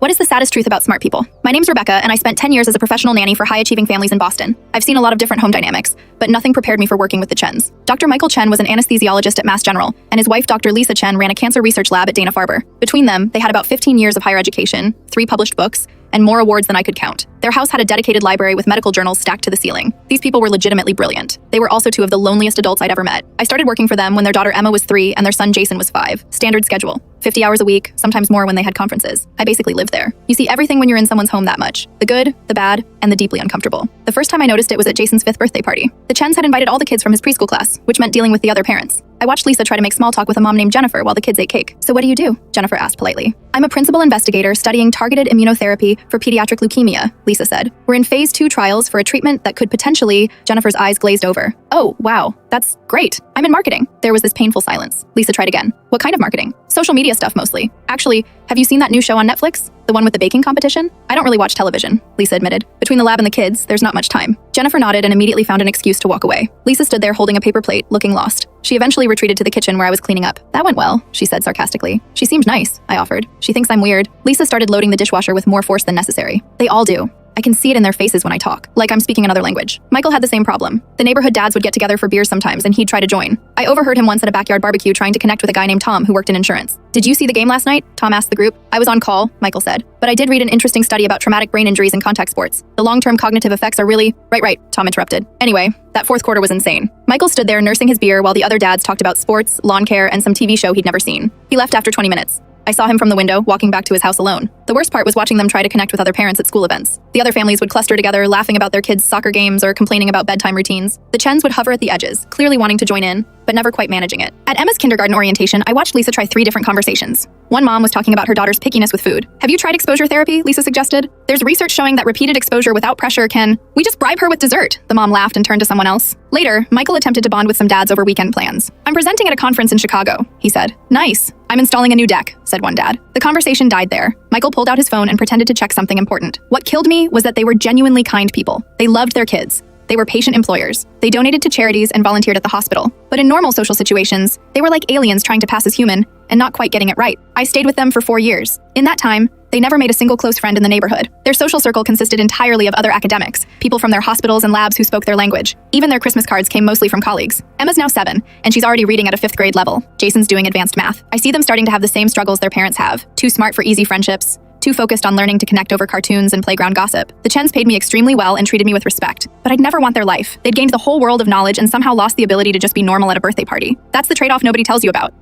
What is the saddest truth about smart people? My name's Rebecca, and I spent 10 years as a professional nanny for high-achieving families in Boston. I've seen a lot of different home dynamics, but nothing prepared me for working with the Chens. Dr. Michael Chen was an anesthesiologist at Mass General, and his wife, Dr. Lisa Chen, ran a cancer research lab at Dana-Farber. Between them, they had about 15 years of higher education, 3 published books, and more awards than I could count. Their house had a dedicated library with medical journals stacked to the ceiling. These people were legitimately brilliant. They were also 2 of the loneliest adults I'd ever met. I started working for them when their daughter Emma was 3 and their son Jason was 5. Standard schedule. 50 hours a week, sometimes more when they had conferences. I basically lived there. You see everything when you're in someone's home that much. The good, the bad, and the deeply uncomfortable. The first time I noticed it was at Jason's 5th birthday party. The Chens had invited all the kids from his preschool class, which meant dealing with the other parents. I watched Lisa try to make small talk with a mom named Jennifer while the kids ate cake. "So what do you do?" Jennifer asked politely. "I'm a principal investigator studying targeted immunotherapy for pediatric leukemia," Lisa said. "We're in phase 2 trials for a treatment that could potentially..." Jennifer's eyes glazed over. "Oh, wow, that's great. I'm in marketing." There was this painful silence. Lisa tried again. "What kind of marketing?" "Social media stuff mostly. Actually, have you seen that new show on Netflix? The one with the baking competition?" "I don't really watch television," Lisa admitted. "Between the lab and the kids, there's not much time." Jennifer nodded and immediately found an excuse to walk away. Lisa stood there holding a paper plate, looking lost. She eventually retreated to the kitchen where I was cleaning up. "That went well," she said sarcastically. "She seems nice," I offered. "She thinks I'm weird." Lisa started loading the dishwasher with more force than necessary. "They all do. I can see it in their faces when I talk, like I'm speaking another language." Michael had the same problem. The neighborhood dads would get together for beers sometimes, and he'd try to join. I overheard him once at a backyard barbecue trying to connect with a guy named Tom who worked in insurance. "Did you see the game last night?" Tom asked the group. "I was on call," Michael said. "But I did read an interesting study about traumatic brain injuries in contact sports. The long-term cognitive effects are really..." Right, Tom interrupted. "Anyway, that 4th quarter was insane." Michael stood there nursing his beer while the other dads talked about sports, lawn care, and some TV show he'd never seen. He left after 20 minutes. I saw him from the window, walking back to his house alone. The worst part was watching them try to connect with other parents at school events. The other families would cluster together, laughing about their kids' soccer games or complaining about bedtime routines. The Chens would hover at the edges, clearly wanting to join in, but never quite managing it. At Emma's kindergarten orientation, I watched Lisa try 3 different conversations. One mom was talking about her daughter's pickiness with food. "Have you tried exposure therapy?" Lisa suggested. "There's research showing that repeated exposure without pressure can..." "We just bribe her with dessert," the mom laughed and turned to someone else. Later, Michael attempted to bond with some dads over weekend plans. "I'm presenting at a conference in Chicago," he said. "Nice. I'm installing a new deck," said one dad. The conversation died there. Michael pulled out his phone and pretended to check something important. What killed me was that they were genuinely kind people. They loved their kids. They were patient employers. They donated to charities and volunteered at the hospital. But in normal social situations, they were like aliens trying to pass as human and not quite getting it right. I stayed with them for 4 years. In that time, they never made a single close friend in the neighborhood. Their social circle consisted entirely of other academics, people from their hospitals and labs who spoke their language. Even their Christmas cards came mostly from colleagues. Emma's now 7, and she's already reading at a 5th grade level. Jason's doing advanced math. I see them starting to have the same struggles their parents have. Too smart for easy friendships. Too focused on learning to connect over cartoons and playground gossip. The Chens paid me extremely well and treated me with respect. But I'd never want their life. They'd gained the whole world of knowledge and somehow lost the ability to just be normal at a birthday party. That's the trade-off nobody tells you about.